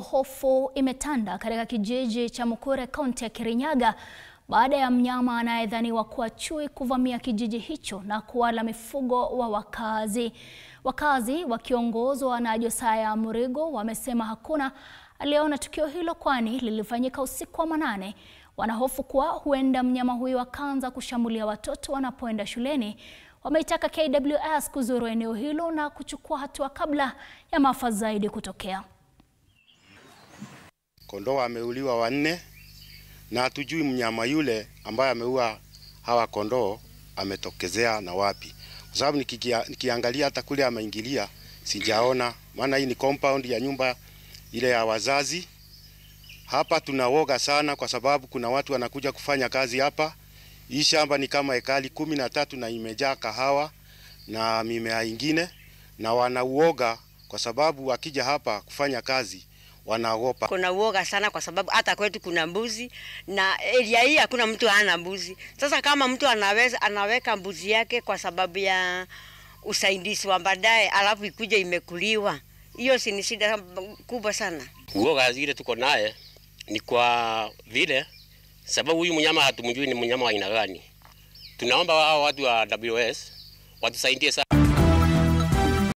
Hofu imetanda katika kijiji cha Mukure, kaunti ya Kirinyaga baada ya mnyama anayedhaniwa kuwa chui kuvamia kijiji hicho na kuwala mifugo wa wakazi. Wakazi wakiongozwa na Josiah Murigo wamesema hakuna aliyeona tukio hilo, kwani lilifanyika usiku wa manane. Wanahofu kuwa huenda mnyama huyo akaanza kushambulia watoto wanapoenda shuleni. Wameitaka KWS kuzuru eneo hilo na kuchukua hatua kabla ya maafa zaidi kutokea. Kondoo ameuliwa 4 na hatujui mnyama yule ambaye ameua hawa kondoo ametokezea na wapi. Kwa sababu nikiangalia hata kule ameingilia sijaona, maana hii ni compound ya nyumba ile ya wazazi. Hapa tunawoga sana kwa sababu kuna watu wanakuja kufanya kazi hapa. Hii shamba ni kama ekari 13 na imejaa kahawa na mimea ingine, na wanauoga kwa sababu wakija hapa kufanya kazi wanaogopa. Kuna uoga sana kwa sababu hata kwetu kuna mbuzi na area hii hakuna mtu hana mbuzi. Sasa kama mtu anaweka mbuzi yake kwa sababu ya usaidizi wa baadaye alafu ikuje imekuliwa, hiyo si ni shida kubwa sana. Uoga zile tuko naye ni kwa vile sababu huyu mnyama hatumjui ni mnyama wa aina gani. Tunaomba hao watu wa WS watusaidie sana.